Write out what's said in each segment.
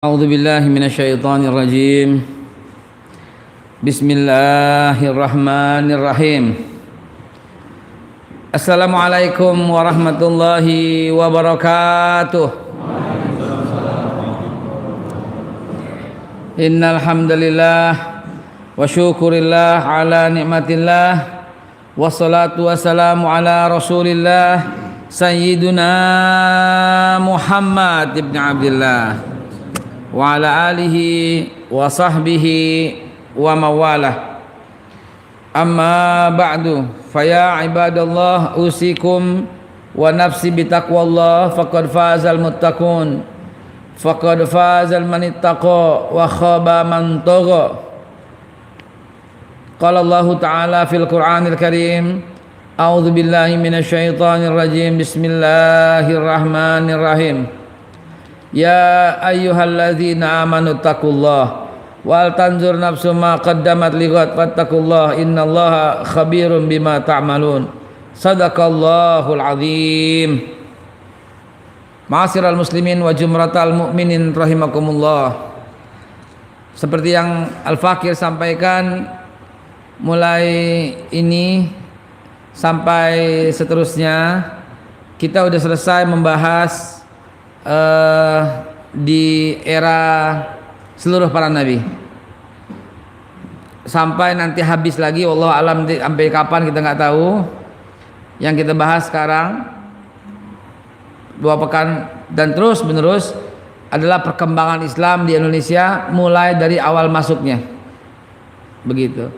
A'udzu billahi minasyaitonir rajim. Bismillahirrahmanirrahim. Assalamualaikum warahmatullahi wabarakatuh. Innal hamdalillah wa syukurillah ala nikmatillah wassalatu wassalamu ala Rasulillah sayyiduna Muhammad ibn Abdullah wa ala alihi wa sahbihi wa mawalah. Amma ba'du, faya ibadallah usikum wa nafsi bitaqwallah faqad fazal muttaqun faqad fazal man ittaqa wa khaba man tagha. Qala Allah ta'ala fil Qur'anil Karim, a'udzu billahi minasyaitonir rajim, bismillahirrahmanirrahim. Ya ayyuhalladzina amanu taqullah wal tanzur nafsum ma qaddamat lighad fattaqullah innallaha khabirum bima ta'malun. Sadaqallahul azim. Ma'asyiral muslimin wa jumratal mu'minin rahimakumullah. Seperti yang Al-Fakir sampaikan, mulai ini sampai seterusnya kita udah selesai membahas di era seluruh para nabi sampai nanti habis lagi, wallahu alam sampai kapan kita nggak tahu. Yang kita bahas sekarang 2 pekan dan terus menerus adalah perkembangan Islam di Indonesia mulai dari awal masuknya. Begitu.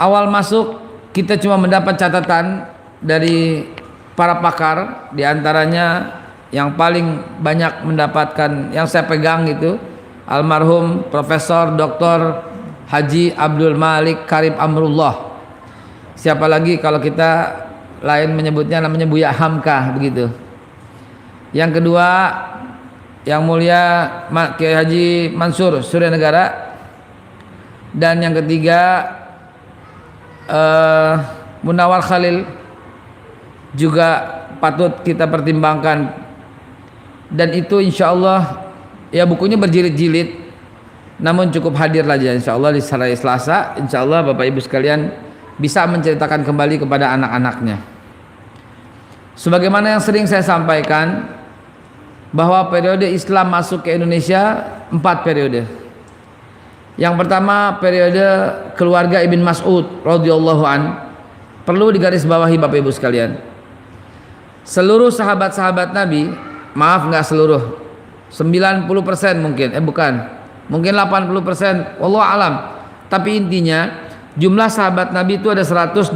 Awal masuk kita cuma mendapat catatan dari para pakar, diantaranya yang paling banyak mendapatkan yang saya pegang itu almarhum Profesor Dr. Haji Abdul Malik Karim Amrullah. Siapa lagi kalau kita lain menyebutnya namanya Buya Hamka begitu. Yang kedua yang mulia Kiai Haji Mansur Surya Negara. Dan yang ketiga Munawar Khalil juga patut kita pertimbangkan. Dan itu insya Allah ya bukunya berjilid-jilid, namun cukup hadir aja insya Allah di hari Selasa. Insya Allah Bapak Ibu sekalian bisa menceritakan kembali kepada anak-anaknya. Sebagaimana yang sering saya sampaikan, bahwa periode Islam masuk ke Indonesia 4 periode. Yang pertama periode keluarga Ibn Mas'ud radhiyallahu an. Perlu digarisbawahi Bapak Ibu sekalian, seluruh sahabat-sahabat Nabi, maaf nggak seluruh, 90% mungkin, mungkin 80%, wallahu alam. Tapi intinya jumlah sahabat Nabi itu ada 124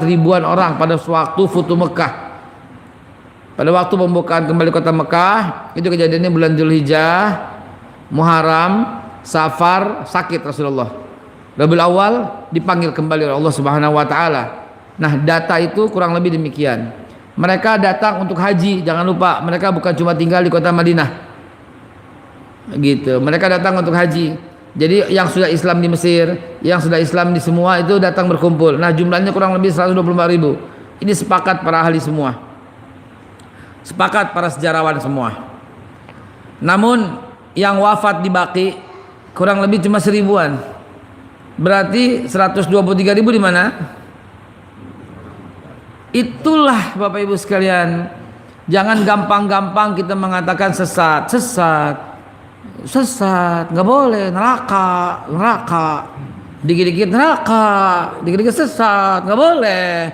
ribuan orang pada waktu Futuh Mekah. Pada waktu pembukaan kembali kota Mekah, itu kejadiannya bulan Dzulhijjah, Muharram, Safar, sakit Rasulullah. Rabiul Awal dipanggil kembali oleh Allah Subhanahu wa taala. Nah, data itu kurang lebih demikian. Mereka datang untuk haji, jangan lupa mereka bukan cuma tinggal di kota Madinah gitu, mereka datang untuk haji. Jadi yang sudah Islam di Mesir, yang sudah Islam di semua itu datang berkumpul. Nah, jumlahnya kurang lebih 124 ribu. Ini sepakat para ahli semua, sepakat para sejarawan semua. Namun yang wafat di Baqi kurang lebih cuma 1000-an. Berarti 123 ribu di mana? Itulah Bapak Ibu sekalian, jangan gampang-gampang kita mengatakan sesat, nggak boleh, neraka, dikit-dikit neraka, dikit-dikit sesat, nggak boleh.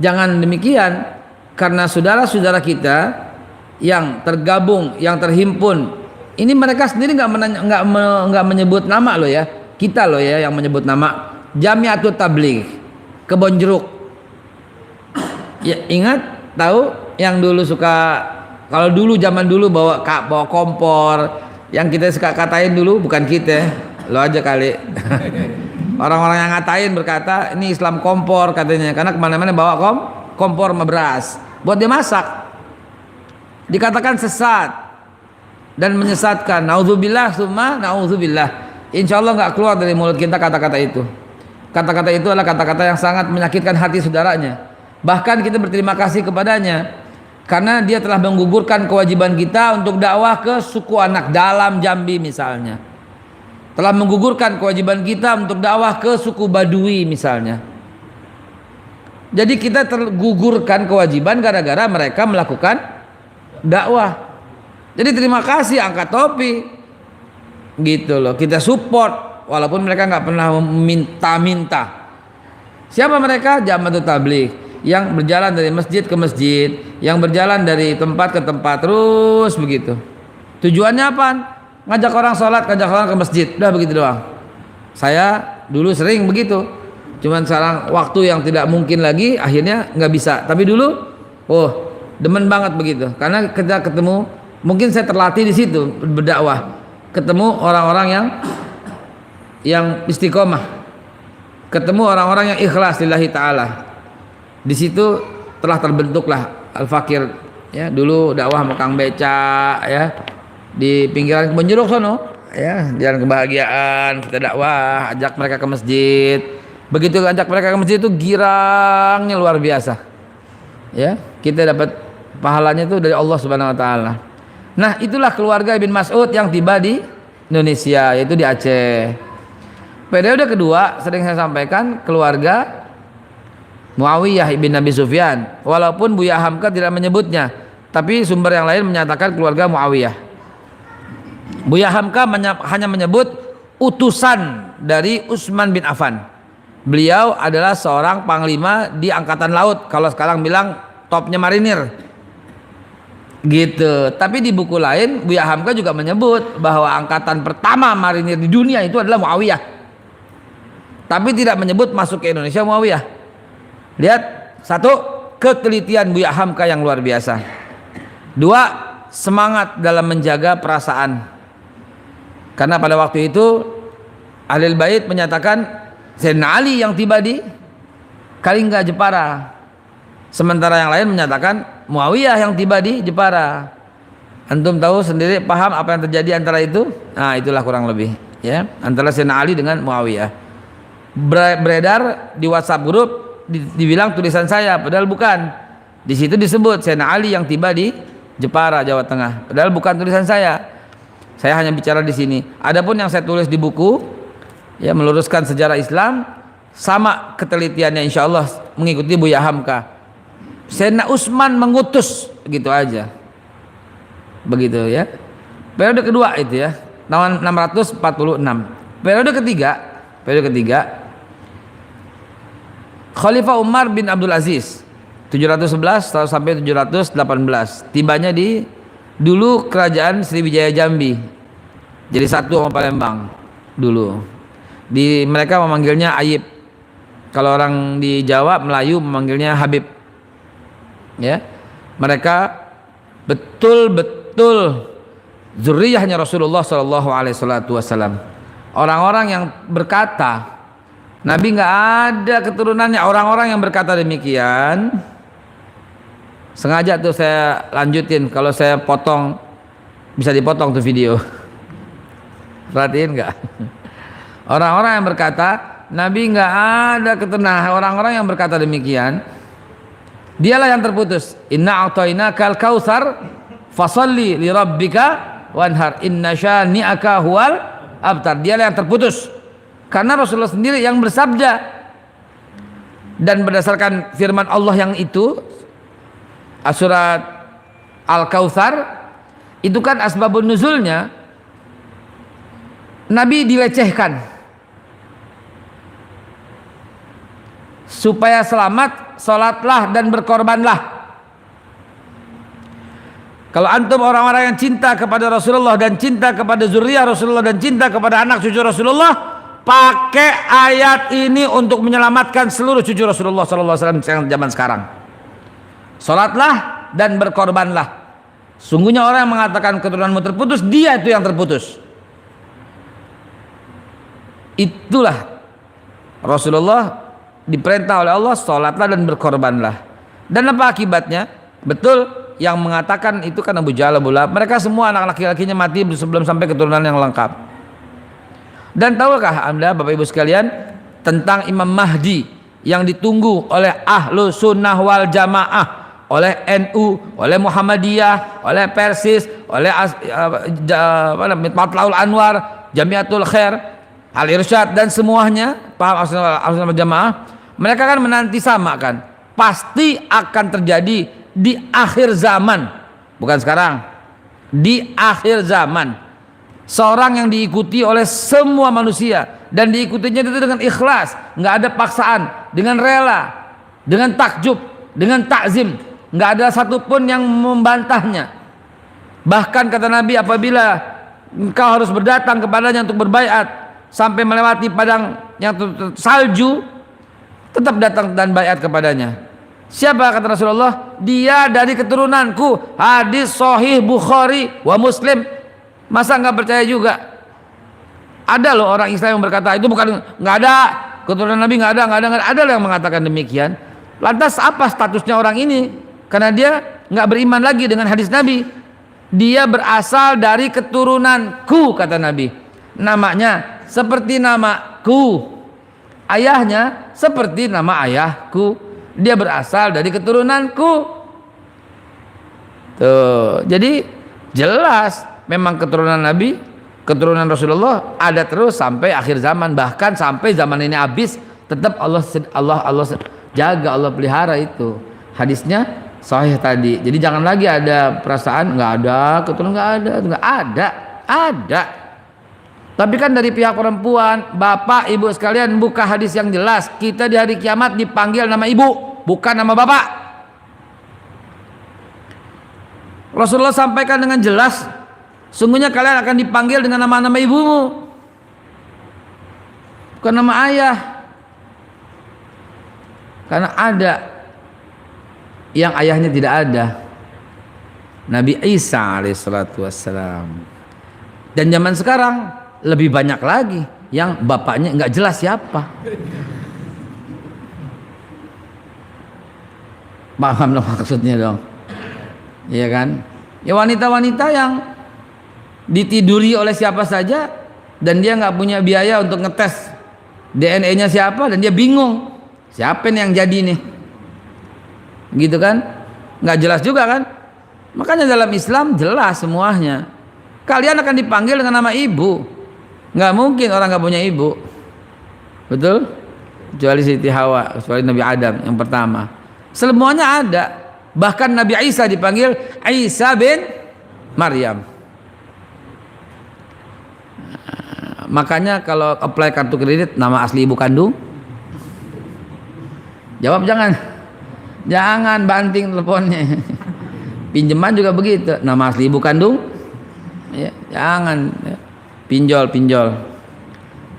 Jangan demikian, karena saudara-saudara kita yang tergabung, yang terhimpun, ini mereka sendiri nggak menyebut nama loh ya, kita loh ya yang menyebut nama. Jamiatut Tabligh Kebon Jeruk. Ya, ingat tahu yang dulu suka, kalau dulu zaman dulu bawa kompor, yang kita suka katain dulu, bukan kita, lo aja kali. Orang-orang yang ngatain berkata ini Islam kompor katanya, karena kemana-mana bawa kompor sama beras buat dia masak. Dikatakan sesat dan menyesatkan. Naudzubillah summa naudzubillah. Insya Allah nggak keluar dari mulut kita kata-kata itu. Kata-kata itu adalah kata-kata yang sangat menyakitkan hati saudaranya. Bahkan kita berterima kasih kepadanya karena dia telah menggugurkan kewajiban kita untuk dakwah ke suku anak dalam Jambi misalnya, telah menggugurkan kewajiban kita untuk dakwah ke suku Badui misalnya. Jadi kita tergugurkan kewajiban gara-gara mereka melakukan dakwah. Jadi terima kasih, angkat topi gitu loh, kita support walaupun mereka nggak pernah minta-minta. Siapa mereka? Jamaah tabligh yang berjalan dari masjid ke masjid, yang berjalan dari tempat ke tempat terus begitu. Tujuannya apa? Ngajak orang sholat, ngajak orang ke masjid, udah begitu doang. Saya dulu sering begitu, cuman sekarang waktu yang tidak mungkin lagi, akhirnya nggak bisa. Tapi dulu, oh demen banget begitu, karena kita ketemu, mungkin saya terlatih di situ berdakwah, ketemu orang-orang yang istiqomah, ketemu orang-orang yang ikhlas lillahi ta'ala. Di situ telah terbentuklah Al-Fakir, ya. Dulu dakwah Mekang Beca, ya, di pinggiran Kebon Jeruk sono, ya, jalan kebahagiaan, kita dakwah, ajak mereka ke masjid. Begitu ajak mereka ke masjid itu girangnya luar biasa, ya. Kita dapat pahalanya itu dari Allah Subhanahu wa taala. Nah, itulah keluarga Ibn Mas'ud yang tiba di Indonesia, yaitu di Aceh. Periode kedua sering saya sampaikan keluarga Muawiyah ibn Abi Sufyan, walaupun Buya Hamka tidak menyebutnya, tapi sumber yang lain menyatakan keluarga Muawiyah. Buya Hamka hanya menyebut utusan dari Utsman bin Affan. Beliau adalah seorang panglima di angkatan laut, kalau sekarang bilang topnya marinir gitu. Tapi di buku lain Buya Hamka juga menyebut bahwa angkatan pertama marinir di dunia itu adalah Muawiyah, tapi tidak menyebut masuk ke Indonesia Muawiyah. Lihat, satu, ketelitian Buya Hamka yang luar biasa. Dua, semangat dalam menjaga perasaan. Karena pada waktu itu Ahlul Bait menyatakan Sayyidina Ali yang tiba di Kalingga Jepara, sementara yang lain menyatakan Muawiyah yang tiba di Jepara. Antum tahu sendiri, paham apa yang terjadi antara itu? Nah, itulah kurang lebih, ya, antara Sayyidina Ali dengan Muawiyah. Beredar di WhatsApp grup, dibilang tulisan saya, padahal bukan. Di situ disebut Sayyidina Ali yang tiba di Jepara, Jawa Tengah, padahal bukan tulisan saya. Saya hanya bicara di sini. Adapun yang saya tulis di buku, ya, meluruskan sejarah Islam, sama ketelitiannya insya Allah mengikuti Buya Hamka. Sayyidina Utsman mengutus, gitu aja, begitu, ya. Periode kedua itu, ya, tahun 646. Periode ketiga Khalifah Umar bin Abdul Aziz 711 sampai 718, tibanya di dulu kerajaan Sriwijaya Jambi, jadi satu sama Palembang dulu. Mereka memanggilnya Ayib, kalau orang di Jawa Melayu memanggilnya Habib, ya. Mereka betul-betul zuriyahnya Rasulullah SAW. Orang-orang yang berkata Nabi nggak ada keturunannya. Orang-orang yang berkata demikian, sengaja tuh saya lanjutin, kalau saya potong bisa dipotong tuh video. Perhatiin nggak? Orang-orang yang berkata Nabi nggak ada keturunan, orang-orang yang berkata demikian, dialah yang terputus. Inna a'tainakal kautsar fasalli li rabbika wanhar inna syani'aka huwal abtar. Dialah yang terputus. Karena Rasulullah sendiri yang bersabda, dan berdasarkan firman Allah yang itu, surat Al-Kautsar, itu kan asbabun nuzulnya Nabi dilecehkan supaya selamat, sholatlah dan berkorbanlah. Kalau antum orang-orang yang cinta kepada Rasulullah dan cinta kepada zuriyah Rasulullah dan cinta kepada anak cucu Rasulullah, pakai ayat ini untuk menyelamatkan seluruh cucu Rasulullah SAW zaman sekarang. Salatlah dan berkorbanlah. Sungguhnya orang yang mengatakan keturunanmu terputus, dia itu yang terputus. Itulah Rasulullah diperintah oleh Allah, salatlah dan berkorbanlah. Dan apa akibatnya? Betul, yang mengatakan itu kan Abu Jahal, Abu Lahab. Mereka semua anak laki-lakinya mati sebelum sampai keturunan yang lengkap. Dan tahukah Anda Bapak Ibu sekalian tentang Imam Mahdi yang ditunggu oleh ahlu sunnah wal jamaah, oleh NU, oleh Muhammadiyah, oleh Persis, oleh Matlaul Anwar, Jamiatul Khair, Al Irsyad dan semuanya, paham Ahlussunnah wal Jamaah, mereka kan menanti sama kan, pasti akan terjadi di akhir zaman, bukan sekarang, di akhir zaman, seorang yang diikuti oleh semua manusia dan diikutinya itu dengan ikhlas, nggak ada paksaan, dengan rela, dengan takjub, dengan takzim, nggak ada satupun yang membantahnya. Bahkan kata Nabi, apabila engkau harus berdatang kepadanya untuk berbaiat sampai melewati padang yang salju, tetap datang dan baiat kepadanya. Siapa kata Rasulullah? Dia dari keturunanku. Hadis sahih Bukhari wa Muslim. Masa nggak percaya juga? Ada loh orang Islam yang berkata itu bukan, nggak ada keturunan Nabi, nggak ada loh yang mengatakan demikian. Lantas apa statusnya orang ini? Karena dia nggak beriman lagi dengan hadis Nabi. Dia berasal dari keturunanku kata Nabi. Namanya seperti namaku, ayahnya seperti nama ayahku. Dia berasal dari keturunanku. Tuh, jadi jelas memang keturunan Nabi, keturunan Rasulullah ada terus sampai akhir zaman, bahkan sampai zaman ini habis tetap Allah jaga, Allah pelihara itu. Hadisnya sahih tadi. Jadi jangan lagi ada perasaan nggak ada keturunan, nggak ada. Tapi kan dari pihak perempuan, bapak ibu sekalian, buka hadis yang jelas. Kita di hari kiamat dipanggil nama ibu, bukan nama bapak. Rasulullah sampaikan dengan jelas, sungguhnya kalian akan dipanggil dengan nama-nama ibumu, bukan nama ayah. Karena ada yang ayahnya tidak ada, Nabi Isa alaihissalatu wassalam. Dan zaman sekarang lebih banyak lagi yang bapaknya nggak jelas siapa. Paham dong maksudnya dong, iya kan? Ya wanita-wanita yang ditiduri oleh siapa saja dan dia nggak punya biaya untuk ngetes DNA-nya siapa dan dia bingung siapa nih yang jadi nih, gitu kan? Nggak jelas juga kan? Makanya dalam Islam jelas semuanya. Kalian akan dipanggil dengan nama ibu. Nggak mungkin orang nggak punya ibu, betul? Kecuali Siti Hawa, kecuali Nabi Adam yang pertama. Semuanya ada. Bahkan Nabi Isa dipanggil Isa bin Maryam. Makanya kalau apply kartu kredit, nama asli ibu kandung? Jawab jangan banting teleponnya. Pinjaman juga begitu, nama asli ibu kandung? Ya, jangan. Pinjol.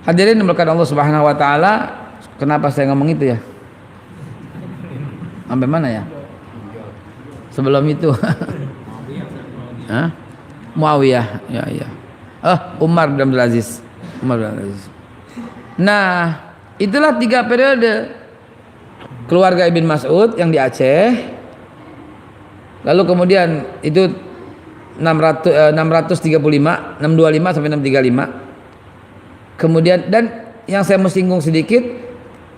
Hadirin dimulakan Allah Subhanahu wa taala. Kenapa saya ngomong itu ya? Sampai mana ya? Sebelum itu. Hah? Muawiyah. Ya. Umar bin Abdul Aziz. Nah, itulah 3 periode. Keluarga Ibn Mas'ud yang di Aceh. Lalu kemudian itu 635 sampai 635. Kemudian dan yang saya mau singgung sedikit,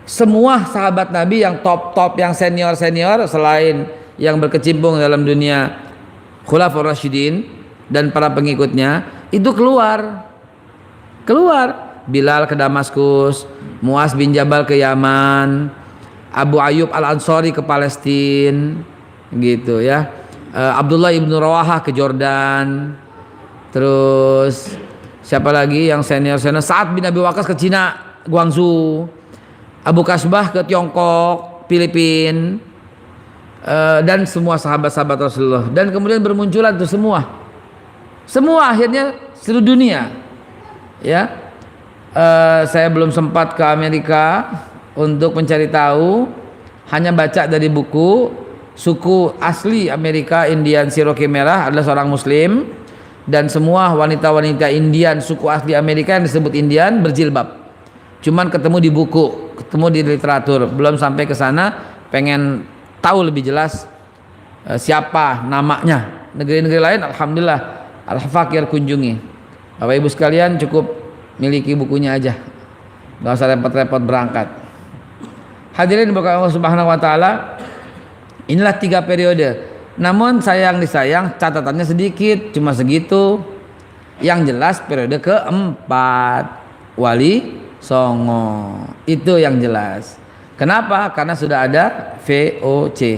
semua sahabat Nabi yang top yang senior selain yang berkecimpung dalam dunia Khulafaur Rasyidin dan para pengikutnya itu keluar. Bilal ke Damaskus, Muaz bin Jabal ke Yaman, Abu Ayyub Al-Ansari ke Palestina, gitu ya. Abdullah ibnu Rawahah ke Jordan. Terus siapa lagi yang senior? Sa'ad bin Abi Waqqas ke Cina, Guangzhou. Abu Kasbah ke Tiongkok, Filipina, dan semua sahabat-sahabat Rasulullah. Dan kemudian bermunculan itu semua akhirnya seluruh dunia. Ya, saya belum sempat ke Amerika untuk mencari tahu, hanya baca dari buku. Suku asli Amerika Indian Cherokee Merah adalah seorang Muslim, dan semua wanita-wanita Indian suku asli Amerika yang disebut Indian berjilbab. Cuman ketemu di buku, ketemu di literatur, belum sampai ke sana. Pengen tahu lebih jelas siapa namanya. Negeri-negeri lain alhamdulillah Al-Fakir kunjungi. Bapak Ibu sekalian cukup miliki bukunya aja, nggak usah repot-repot berangkat. Hadirin berkah Allah Subhanahu wa taala. Inilah 3 periode. Namun sayang disayang catatannya sedikit, cuma segitu. Yang jelas periode keempat Wali Songo itu yang jelas. Kenapa? Karena sudah ada VOC.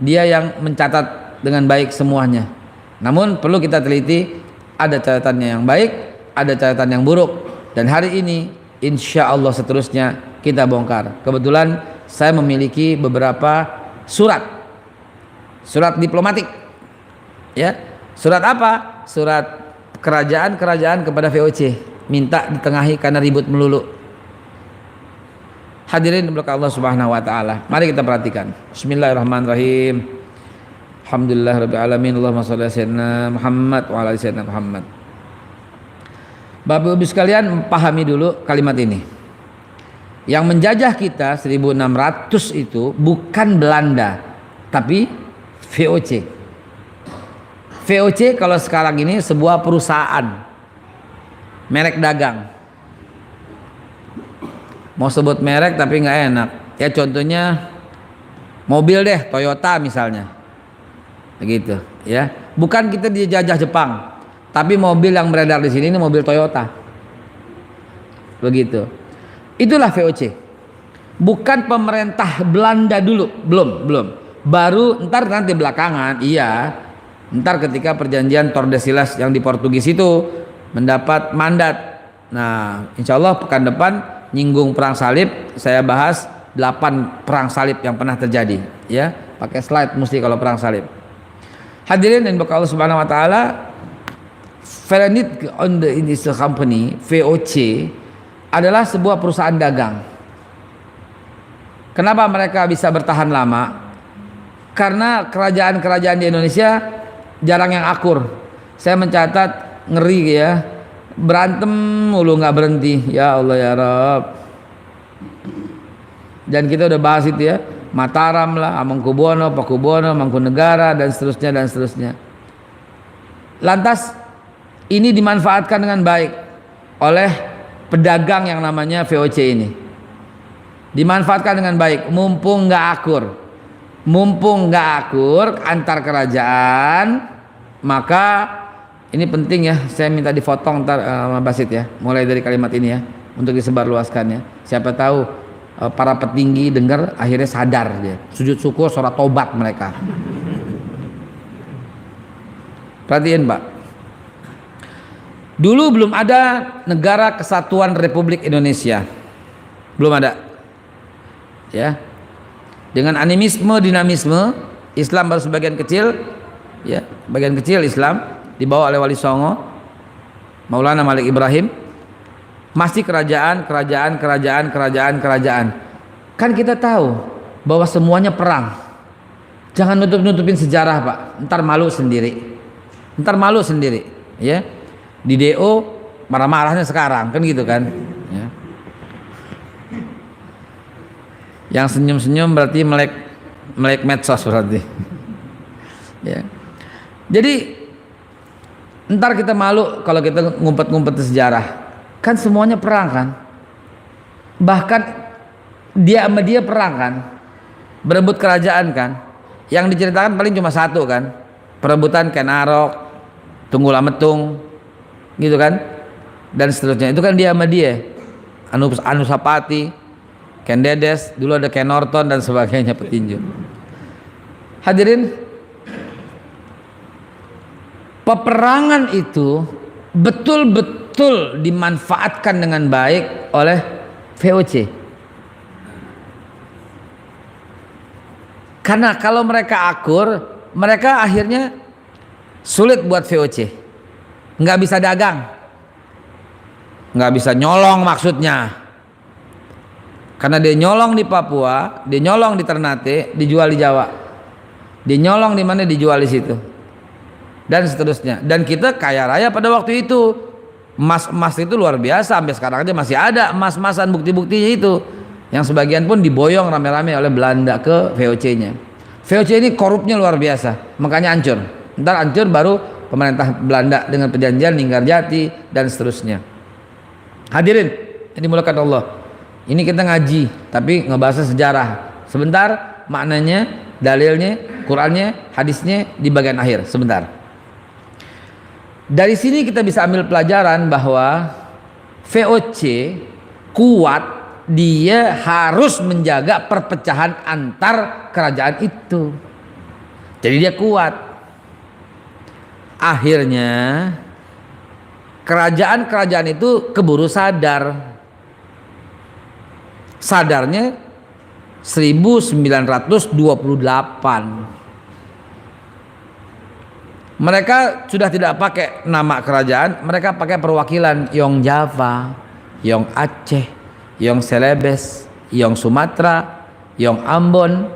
Dia yang mencatat dengan baik semuanya. Namun perlu kita teliti, ada catatannya yang baik, ada catatan yang buruk. Dan hari ini insya Allah seterusnya kita bongkar. Kebetulan saya memiliki beberapa surat diplomatik, ya. Surat apa? Surat kerajaan kepada VOC, minta ditengahi karena ribut melulu. Hadirin berkah Allah Subhanahu wa taala. Mari kita perhatikan. Bismillahirrahmanirrahim. Alhamdulillahirabbil alamin. Allahumma shalli ala sayyidina Muhammad wa ala sayyidina Muhammad. Bapak Ibu sekalian, pahami dulu kalimat ini. Yang menjajah kita 1600 itu bukan Belanda, tapi VOC. VOC kalau sekarang ini sebuah perusahaan merek dagang. Mau sebut merek tapi nggak enak. Ya contohnya mobil deh, Toyota misalnya. Begitu, ya. Bukan kita dijajah Jepang, tapi mobil yang beredar di sini ini mobil Toyota. Begitu. Itulah VOC. Bukan pemerintah Belanda dulu, belum. Baru nanti belakangan, iya. Ntar ketika perjanjian Tordesillas yang di Portugis itu mendapat mandat. Nah, insya Allah pekan depan nyinggung perang salib, saya bahas 8 perang salib yang pernah terjadi, ya. Pakai slide mesti kalau perang salib. Hadirin dan berkah Allah Subhanahu wa taala, Verenigd Indische Company, VOC adalah sebuah perusahaan dagang. Kenapa mereka bisa bertahan lama? Karena kerajaan-kerajaan di Indonesia jarang yang akur. Saya mencatat, ngeri ya, berantem mulu nggak berhenti. Ya Allah ya Rabb. Dan kita udah bahas itu ya, Mataram lah, Amangkubuwono, Pakubuwono, Mangkunegara dan seterusnya. Lantas ini dimanfaatkan dengan baik oleh pedagang yang namanya VOC ini. Dimanfaatkan dengan baik, mumpung nggak akur antar kerajaan, maka ini penting ya, saya minta dipotong ntar Mas Basit ya, mulai dari kalimat ini ya, untuk disebarluaskan ya. Siapa tahu para petinggi dengar akhirnya sadar dia, sujud syukur, sholat tobat mereka. Perhatiin Pak, dulu belum ada negara kesatuan Republik Indonesia, belum ada ya. Dengan animisme, dinamisme, Islam baru sebagian kecil, ya, bagian kecil Islam dibawa oleh Wali Songo, Maulana Malik Ibrahim, masih kerajaan. Kan kita tahu bahwa semuanya perang. Jangan nutup-nutupin sejarah Pak, ntar malu sendiri, ya. Di DO marah-marahnya sekarang, kan gitu kan, ya. Yang senyum-senyum berarti melek medsos berarti. Ya. Jadi ntar kita malu kalau kita ngumpet-ngumpet sejarah. Kan semuanya perang kan. Bahkan dia sama dia perang kan. Berebut kerajaan kan. Yang diceritakan paling cuma satu kan. Perebutan Ken Arok, Tunggul Ametung, gitu kan. Dan seterusnya. Itu kan dia sama dia. Anusapati, Ken Dedes, dulu ada Ken Norton dan sebagainya, petinju. Hadirin, peperangan itu betul-betul dimanfaatkan dengan baik oleh VOC. Karena kalau mereka akur, mereka akhirnya sulit buat VOC. Nggak bisa dagang, nggak bisa nyolong maksudnya. Karena dia nyolong di Papua, dia nyolong di Ternate, dijual di Jawa. Dia nyolong di mana, dijual di situ. Dan seterusnya. Dan kita kaya raya pada waktu itu. Emas itu luar biasa, sampai sekarang aja masih ada emas-emasan, bukti-buktinya itu. Yang sebagian pun diboyong rame-rame oleh Belanda ke VOC-nya. VOC ini korupnya luar biasa, makanya hancur. Ntar hancur baru pemerintah Belanda dengan perjanjian Linggarjati dan seterusnya. Hadirin, ini dimulakan Allah. Ini kita ngaji, tapi ngebahas sejarah. Sebentar, maknanya dalilnya, Qurannya, hadisnya di bagian akhir. Sebentar. Dari sini kita bisa ambil pelajaran bahwa VOC kuat, dia harus menjaga perpecahan antar kerajaan itu. Jadi dia kuat. Akhirnya kerajaan-kerajaan itu keburu sadar. Sadarnya 1928. Mereka sudah tidak pakai nama kerajaan, mereka pakai perwakilan Yong Java, Yong Aceh, Yong Celebes, Yong Sumatera, Yong Ambon.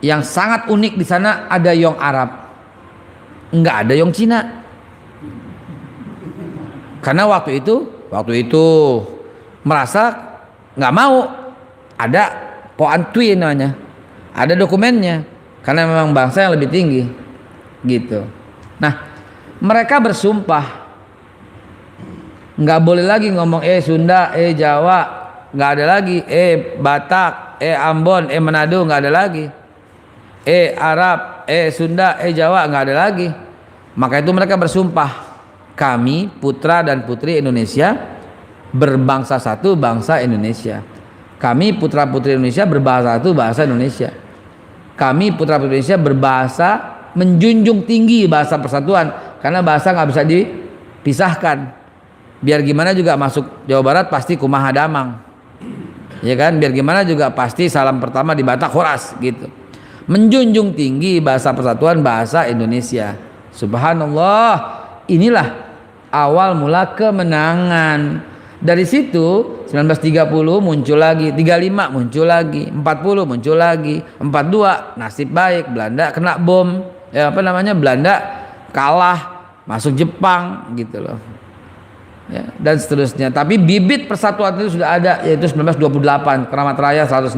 Yang sangat unik di sana ada Yong Arab, nggak ada Yong Cina. Karena waktu itu merasa nggak mau ada Poan Tui namanya, ada dokumennya, karena memang bangsa yang lebih tinggi gitu. Nah, mereka bersumpah nggak boleh lagi ngomong Sunda, Jawa, nggak ada lagi, Batak, Ambon, Manado, nggak ada lagi, Arab, Sunda, Jawa, nggak ada lagi. Maka itu mereka bersumpah, kami putra dan putri Indonesia berbangsa satu, bangsa Indonesia. Kami putra putri Indonesia berbahasa satu, bahasa Indonesia. Kami putra putri Indonesia berbahasa, menjunjung tinggi bahasa persatuan, karena bahasa nggak bisa dipisahkan. Biar gimana juga masuk Jawa Barat pasti kumaha damang, ya kan? Biar gimana juga pasti salam pertama di Batak Horas gitu. Menjunjung tinggi bahasa persatuan, bahasa Indonesia. Subhanallah, inilah awal mula kemenangan. Dari situ 1930 muncul lagi, 35 muncul lagi, 40 muncul lagi, 42 nasib baik, Belanda kena bom, Belanda kalah, masuk Jepang gitu loh, ya, dan seterusnya. Tapi bibit persatuan itu sudah ada, yaitu 1928 Keramat Raya 106.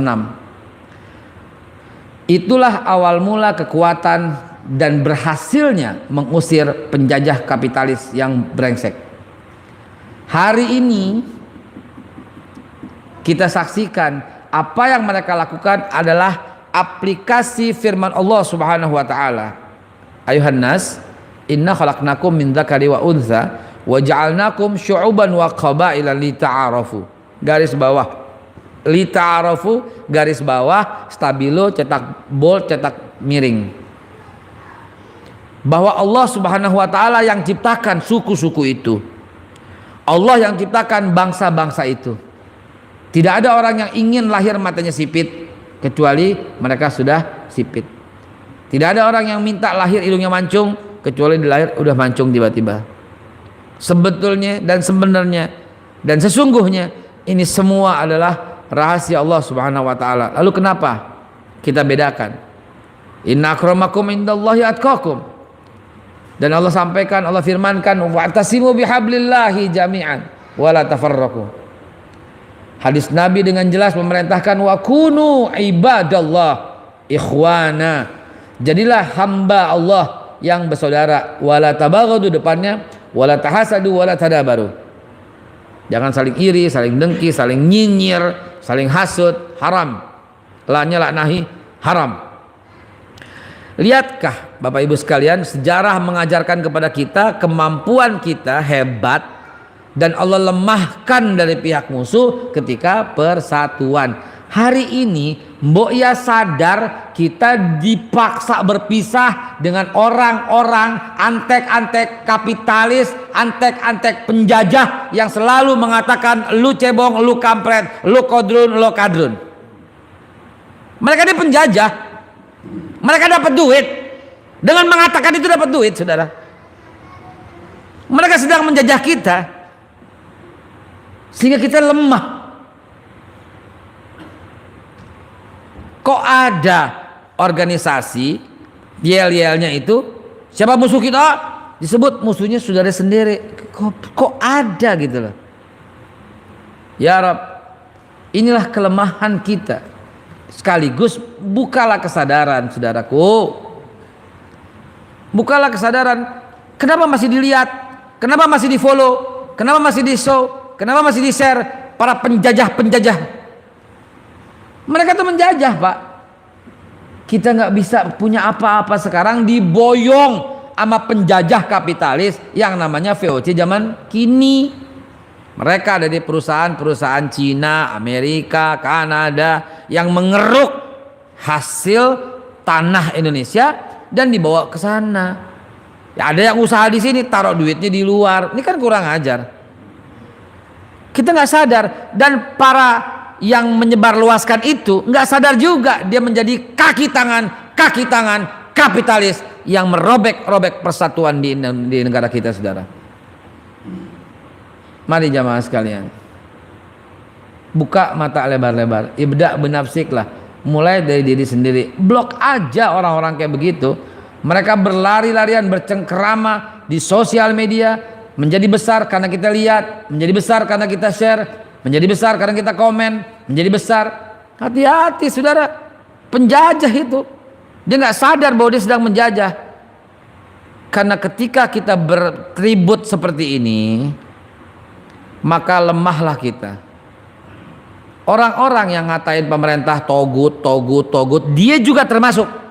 Itulah awal mula kekuatan dan berhasilnya mengusir penjajah kapitalis yang brengsek. Hari ini kita saksikan apa yang mereka lakukan adalah aplikasi firman Allah Subhanahu wa taala. Ayuhan nas, inna khalaqnakum min dzakari wa untha wa ja'alnakum syu'uban wa qabaila lita'arafu. Garis bawah. Lita'arafu, garis bawah, stabilo, cetak bold, cetak miring. Bahwa Allah Subhanahu wa taala yang ciptakan suku-suku itu. Allah yang ciptakan bangsa-bangsa itu. Tidak ada orang yang ingin lahir matanya sipit kecuali mereka sudah sipit. Tidak ada orang yang minta lahir hidungnya mancung kecuali dilahir udah mancung tiba-tiba. Sebetulnya dan sebenarnya dan sesungguhnya ini semua adalah rahasia Allah Subhanahu wa taala. Lalu kenapa kita bedakan? Inna akramakum indallahi atqakum. Dan Allah sampaikan, Allah firmankan, wa'tasimu bihablillahi jami'an wa la tafarraqu. Hadis Nabi dengan jelas memerintahkan wa kunu ibadallah ikhwana. Jadilah hamba Allah yang bersaudara. Wa la tabaghadu, depannya wa la tahasadu wa la tadabaru. Jangan saling iri, saling dengki, saling nyinyir, saling hasud, haram. La'nya la'nahi haram. Lihatkah Bapak Ibu sekalian, sejarah mengajarkan kepada kita kemampuan kita hebat dan Allah lemahkan dari pihak musuh ketika persatuan. Hari ini mbok ya sadar kita dipaksa berpisah dengan orang-orang antek-antek kapitalis, antek-antek penjajah yang selalu mengatakan lu cebong, lu kampret, lu kodrun, lu kadrun. Mereka ini penjajah. Mereka dapat duit. Dengan mengatakan itu dapat duit, saudara. Mereka sedang menjajah kita sehingga kita lemah. Kok ada organisasi yel-yelnya itu, siapa musuh kita? Disebut musuhnya saudara sendiri. Kok ada gitu loh. Ya Rab, inilah kelemahan kita. Sekaligus bukalah kesadaran, saudaraku. Bukalah kesadaran. Kenapa masih dilihat? Kenapa masih di follow? Kenapa masih di show? Kenapa masih di share para penjajah-penjajah? Mereka tuh menjajah, Pak. Kita nggak bisa punya apa-apa sekarang, diboyong sama penjajah kapitalis yang namanya VOC zaman kini. Mereka ada di perusahaan-perusahaan Cina, Amerika, Kanada yang mengeruk hasil tanah Indonesia dan dibawa ke sana. Ya, ada yang usaha di sini, taruh duitnya di luar. Ini kan kurang ajar. Kita nggak sadar, dan para yang menyebarluaskan itu nggak sadar juga dia menjadi kaki tangan kapitalis yang merobek-robek persatuan di negara kita, saudara. Mari jamaah sekalian, buka mata lebar-lebar, ibda benafsik lah, mulai dari diri sendiri. Blok aja orang-orang kayak begitu. Mereka berlari-larian, bercengkerama di sosial media, menjadi besar karena kita lihat, menjadi besar karena kita share, menjadi besar karena kita komen, menjadi besar. Hati-hati saudara, penjajah itu dia nggak sadar bahwa dia sedang menjajah. Karena ketika kita bertribut seperti ini, maka lemahlah kita. Orang-orang yang ngatain pemerintah togut, dia juga termasuk.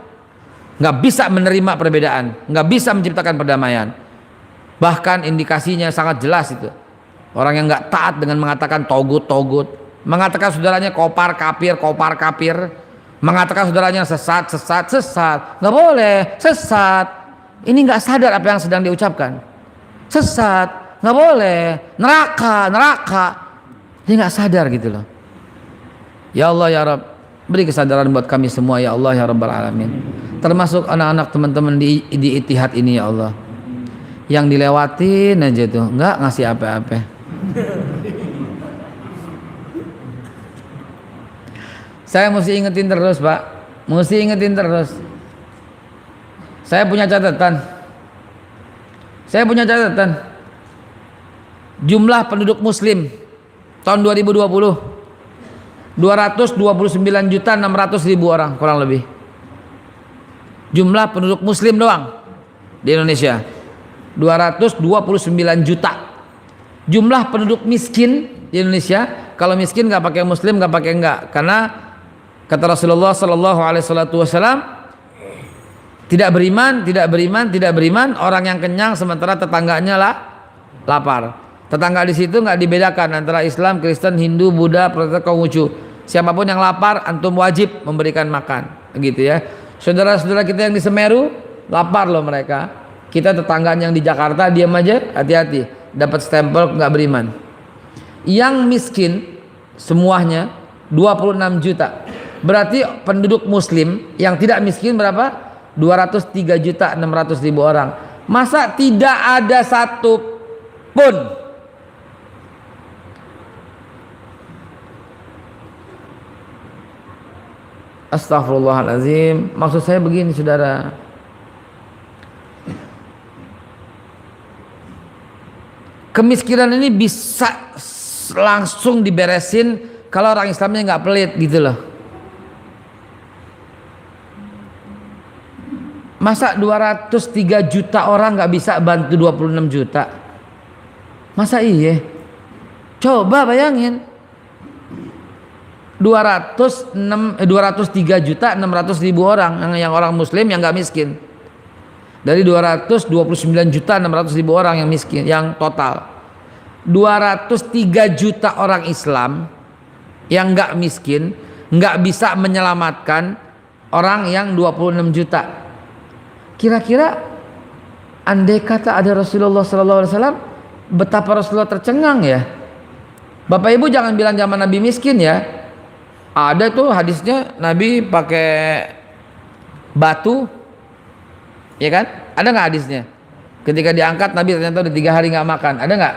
Nggak bisa menerima perbedaan, nggak bisa menciptakan perdamaian. Bahkan indikasinya sangat jelas itu. Orang yang nggak taat dengan mengatakan togut, mengatakan saudaranya kopar kafir, mengatakan saudaranya sesat, nggak boleh, sesat. Ini nggak sadar apa yang sedang diucapkan. Sesat, nggak boleh, neraka. Dia nggak sadar gitu loh. Ya Allah ya Rabb, beri kesadaran buat kami semua ya Allah ya Rabbal Alamin. Termasuk anak-anak teman-teman di Ittihad ini ya Allah, yang dilewatin aja tuh, nggak ngasih apa-apa. Saya mesti ingetin terus Pak, Saya punya catatan. Jumlah penduduk Muslim tahun 2020 229.600.000 orang kurang lebih. Jumlah penduduk Muslim doang di Indonesia 229 juta. Jumlah penduduk miskin di Indonesia, kalau miskin nggak pakai Muslim, nggak pakai enggak, karena kata Rasulullah Sallallahu Alaihi Wasallam, tidak beriman orang yang kenyang sementara tetangganya lah lapar. Tetangga di situ nggak dibedakan antara Islam, Kristen, Hindu, Buddha, Protestan, Konghucu. Siapapun yang lapar, antum wajib memberikan makan, gitu ya. Saudara-saudara kita yang di Semeru lapar loh mereka. Kita tetangganya yang di Jakarta diam aja, hati-hati, dapat stempel nggak beriman. Yang miskin semuanya 26 juta. Berarti penduduk Muslim yang tidak miskin berapa? 203.600.000 orang. Masa tidak ada satu pun Astaghfirullahaladzim. Maksud saya begini saudara, kemiskinan ini bisa langsung diberesin kalau orang Islamnya nggak pelit gitu loh. Masa 203 juta orang nggak bisa bantu 26 juta? Masa iya? Coba bayangin, 203.600.000 orang yang orang Muslim yang nggak miskin, dari 229.600.000 orang yang miskin, yang total 203 juta orang Islam yang nggak miskin nggak bisa menyelamatkan orang yang 26 juta. Kira-kira andai kata ada Rasulullah SAW, betapa Rasulullah tercengang ya. Bapak Ibu jangan bilang zaman Nabi miskin ya. Ada tuh hadisnya Nabi pakai batu, ya kan? Ada nggak hadisnya? Ketika diangkat Nabi ternyata udah 3 hari nggak makan. Ada nggak?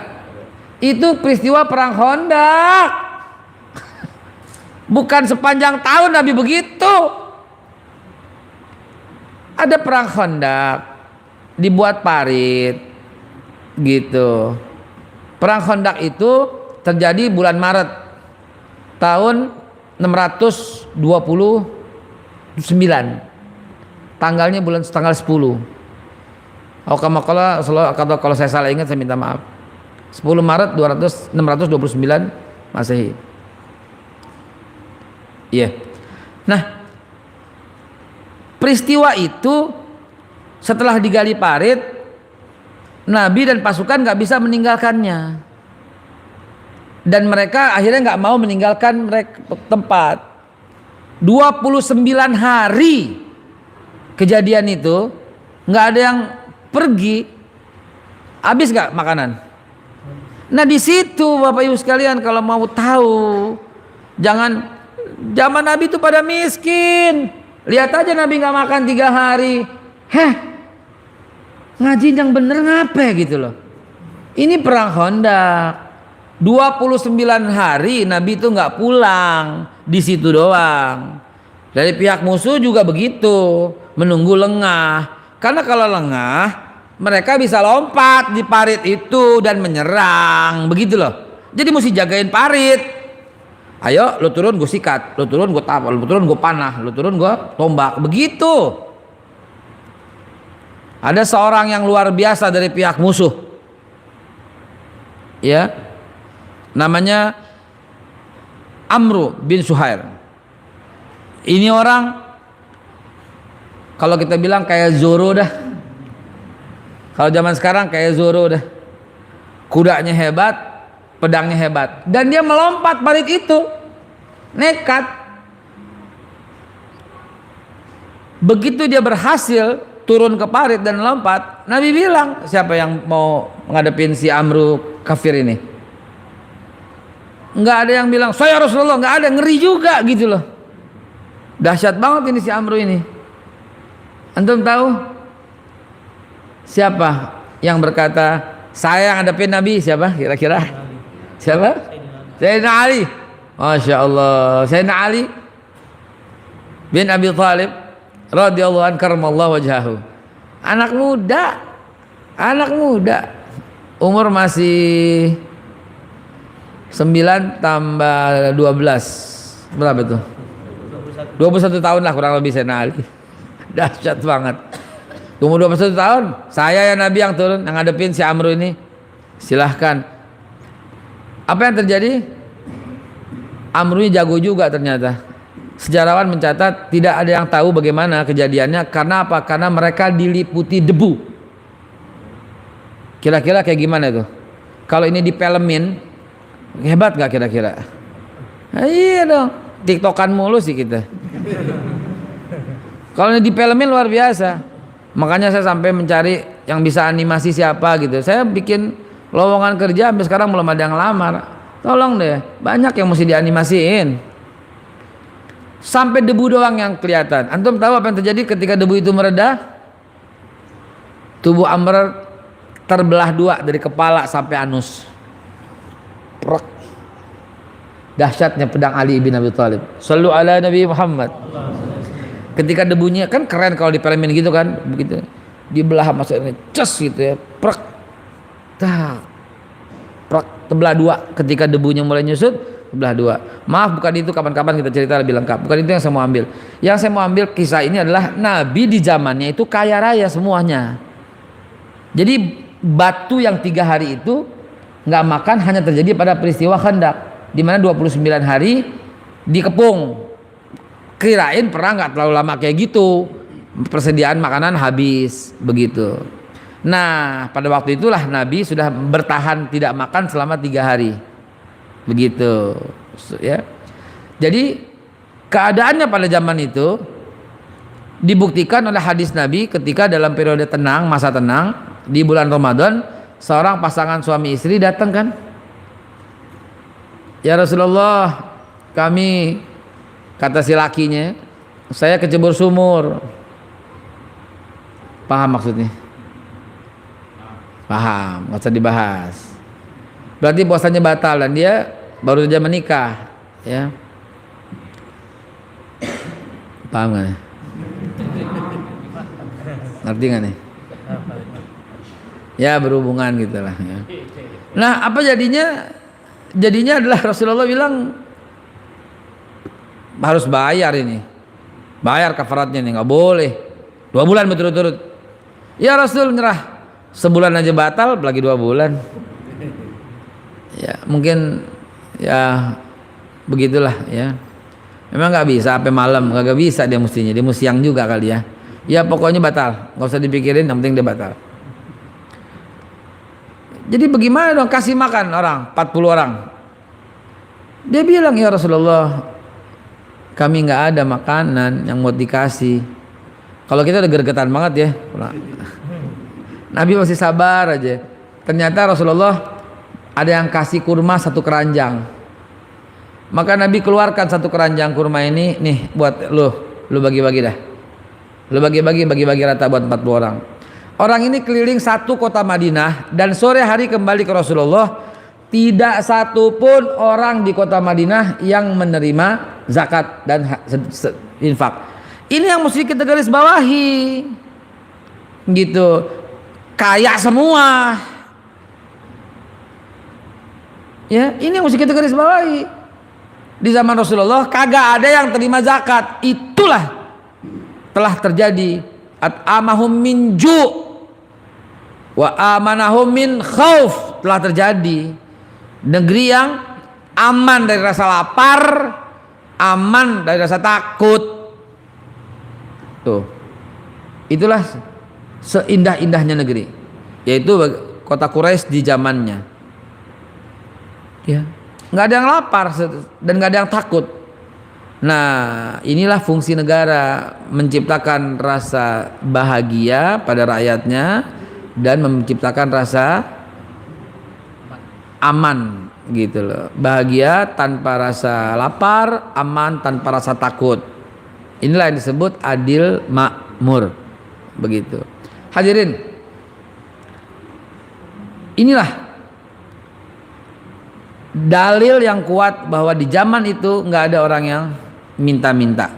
Itu peristiwa perang Khandaq. Bukan sepanjang tahun Nabi begitu. Ada perang Khandaq, dibuat parit, gitu. Perang Khandaq itu terjadi bulan Maret tahun 629, tanggalnya tanggal 10. Kalau saya salah ingat saya minta maaf. 10 Maret 629 Masehi. Iya. Nah, peristiwa itu setelah digali parit, Nabi dan pasukan nggak bisa meninggalkannya, dan mereka akhirnya nggak mau meninggalkan tempat. 29 hari kejadian itu nggak ada yang pergi, habis nggak makanan. Nah di situ Bapak Ibu sekalian, kalau mau tahu, jangan zaman Nabi itu pada miskin. Lihat aja Nabi nggak makan 3 hari. Ngaji yang bener ngape gitu loh. Ini perang Khandaq. 29 hari Nabi itu nggak pulang, di situ doang. Dari pihak musuh juga begitu, menunggu lengah. Karena kalau lengah, mereka bisa lompat di parit itu dan menyerang, begitu loh. Jadi mesti jagain parit. Ayo, lu turun gue sikat, lu turun gue tapal, lu turun gue panah, lu turun gue tombak, begitu. Ada seorang yang luar biasa dari pihak musuh, ya, namanya Amru bin Suhair. Ini orang, kalau kita bilang kayak Zoro dah. Kalau zaman sekarang kayak Zoro dah. Kudanya hebat, pedangnya hebat, dan dia melompat parit itu, nekat. Begitu dia berhasil turun ke parit dan lompat, Nabi bilang, siapa yang mau ngadepin si Amru kafir ini? Nggak ada yang bilang saya Rasulullah, nggak ada, ngeri juga gitu loh. Dahsyat banget ini si Amru ini. Antum tahu siapa yang berkata saya yang hadapin Nabi? Siapa kira-kira? Siapa? Sayyidina Ali. Masya Allah, Sayyidina Ali bin Abi Thalib radhiyallahu anhu karramallahu wajhahu. Anak muda, umur masih 9 tambah 12, berapa itu? 21 tahun lah kurang lebih Sayyidina Ali. Dahsyat banget. Umur 21 tahun, saya ya Nabi yang turun, yang ngadepin si Amru ini. Silahkan. Apa yang terjadi? Amru ini jago juga ternyata. Sejarawan mencatat tidak ada yang tahu bagaimana kejadiannya. Karena apa? Karena mereka diliputi debu. Kira-kira kayak gimana itu? Kalau ini dipelemin, hebat gak kira-kira? Nah, iya dong, tiktokan mulu sih kita. Kalau ini dipelemin luar biasa. Makanya saya sampai mencari yang bisa animasi siapa gitu. Saya bikin lowongan kerja sampai sekarang belum ada yang lamar. Tolong deh, banyak yang mesti dianimasiin. Sampai debu doang yang kelihatan. Antum tahu apa yang terjadi ketika debu itu mereda? Tubuh Amr terbelah 2 dari kepala sampai anus. Prok. Dahsyatnya pedang Ali bin Abi Thalib. Shallu ala Nabi Muhammad. Ketika debunya kan keren kalau dipelemin gitu kan, begitu dibelah masuk ini, ces gitu ya, prok, tak, prok, terbelah 2. Ketika debunya mulai nyusut, terbelah 2. Maaf, bukan itu, kapan-kapan kita cerita lebih lengkap. Bukan itu yang saya mau ambil. Yang saya mau ambil kisah ini adalah Nabi di zamannya itu kaya raya semuanya. Jadi batu yang 3 hari itu nggak makan hanya terjadi pada peristiwa Khandaq, di mana 29 hari dikepung. Kirain perang nggak terlalu lama kayak gitu, persediaan makanan habis begitu. Nah pada waktu itulah Nabi sudah bertahan tidak makan selama 3 hari begitu ya. Jadi keadaannya pada zaman itu dibuktikan oleh hadis Nabi ketika dalam periode tenang, masa tenang di bulan Ramadan, seorang pasangan suami istri datang kan, ya Rasulullah, kami, kata si lakinya, saya kecebur sumur. Paham maksudnya? Paham, nggak usah dibahas. Berarti puasanya batal dan dia baru saja menikah, ya. Paham nggak nih? Ngerti nggak nih? Ya berhubungan gitulah. Ya. Nah apa jadinya? Jadinya adalah Rasulullah bilang harus bayar ini, bayar kafaratnya nih, nggak boleh 2 bulan berturut-turut. Ya Rasul nyerah, sebulan aja batal, lagi 2 bulan. Ya mungkin ya begitulah ya. Memang nggak bisa sampai malam, nggak bisa dia mestinya, dia mesti siang juga kali ya. Ya pokoknya batal, nggak usah dipikirin, yang penting dia batal. Jadi bagaimana dong kasih makan orang 40 orang? Dia bilang, ya Rasulullah, kami nggak ada makanan yang mau dikasih. Kalau kita udah gregetan banget ya. Nabi masih sabar aja. Ternyata Rasulullah ada yang kasih kurma 1 keranjang. Maka Nabi keluarkan 1 keranjang kurma ini, nih buat lu bagi-bagi dah. Lu bagi-bagi rata buat 40 orang. Orang ini keliling 1 kota Madinah dan sore hari kembali ke Rasulullah. Tidak satu pun orang di kota Madinah yang menerima zakat dan infak. Ini yang mesti kita garis bawahi. Gitu. Kaya semua. Ya, ini yang mesti kita garis bawahi. Di zaman Rasulullah kagak ada yang terima zakat. Itulah telah terjadi at'amahum min ju' wa amanahum min khauf. Telah terjadi negeri yang aman dari rasa lapar, aman dari rasa takut. Tuh, itulah seindah-indahnya negeri, yaitu kota Quraisy di zamannya. Ya, nggak ada yang lapar dan nggak ada yang takut. Nah, inilah fungsi negara, menciptakan rasa bahagia pada rakyatnya dan menciptakan rasa aman gitu loh. Bahagia tanpa rasa lapar, aman tanpa rasa takut. Inilah yang disebut adil makmur. Begitu. Hadirin, inilah dalil yang kuat bahwa di zaman itu nggak ada orang yang minta-minta.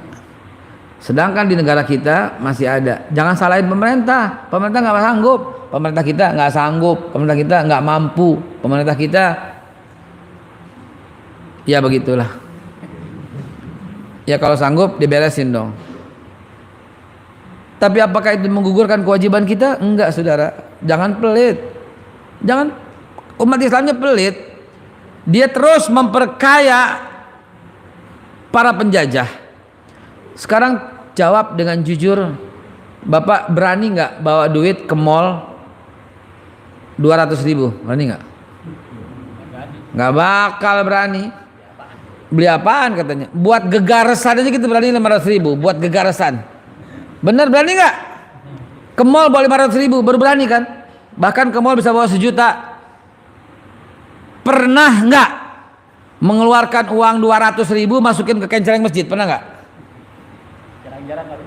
Sedangkan di negara kita masih ada. Jangan salahin pemerintah. Pemerintah nggak sanggup. Pemerintah kita nggak sanggup. Pemerintah kita nggak mampu. Pemerintah kita, ya begitulah. Ya kalau sanggup diberesin dong. Tapi apakah itu menggugurkan kewajiban kita? Enggak, saudara. Jangan pelit. Jangan, umat Islamnya pelit. Dia terus memperkaya para penjajah. Sekarang jawab dengan jujur, Bapak berani nggak bawa duit ke mall 200.000? Berani nggak? Nggak bakal berani. Beli apaan katanya? Buat gegarasan aja kita berani 500.000. Buat gegarasan. Bener berani nggak? Ke mall bawa 500.000 baru berani kan? Bahkan ke mall bisa bawa 1 juta. Pernah nggak mengeluarkan uang 200.000 masukin ke kencereng masjid? Pernah nggak? Jarang-jarang kali.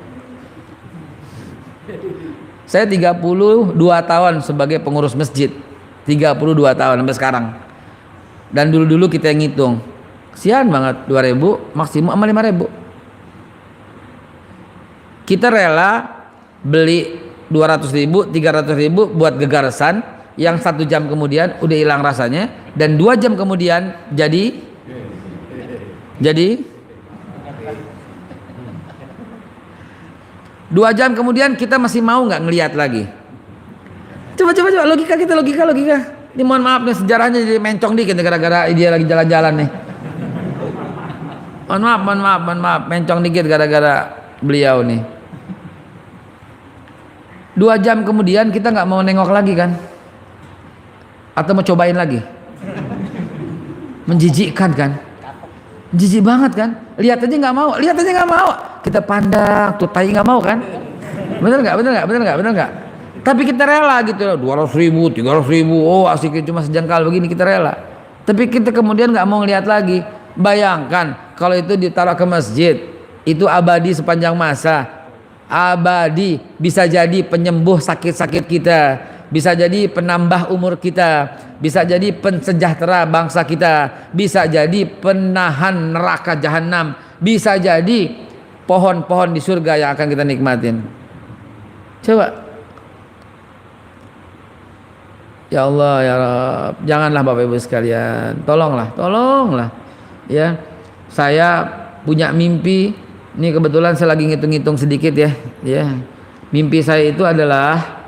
Saya 32 tahun sebagai pengurus masjid. 32 tahun sampai sekarang. Dan dulu-dulu kita yang ngitung. Sian banget, 2.000 maksimum sama 5.000. Kita rela beli 200.000, 300.000 buat gegarasan yang 1 jam kemudian udah hilang rasanya, dan 2 jam kemudian jadi 2 jam kemudian kita masih mau nggak ngelihat lagi? Coba logika kita, logika. Ini mohon maaf nih, sejarahnya jadi mencong dikit gara-gara dia lagi jalan-jalan nih. Mohon maaf, mencong dikit gara-gara beliau nih. 2 jam kemudian kita nggak mau nengok lagi kan? Atau mau cobain lagi? Menjijikkan kan? Jijik banget kan? Lihat aja nggak mau. Kita pandang, tuh tai nggak mau kan? Bener nggak? Tapi kita rela gitu, 200.000, 300.000, oh asiknya cuma sejengkal begini kita rela. Tapi kita kemudian nggak mau ngeliat lagi. Bayangkan kalau itu ditaruh ke masjid, itu abadi sepanjang masa. Abadi, bisa jadi penyembuh sakit-sakit kita, bisa jadi penambah umur kita, bisa jadi pensejahtera bangsa kita, bisa jadi penahan neraka jahanam, bisa jadi pohon-pohon di surga yang akan kita nikmatin. Coba. Ya Allah, ya Rabb, janganlah Bapak Ibu sekalian, tolonglah. Ya, saya punya mimpi. Ini kebetulan saya lagi ngitung-ngitung sedikit ya. Mimpi saya itu adalah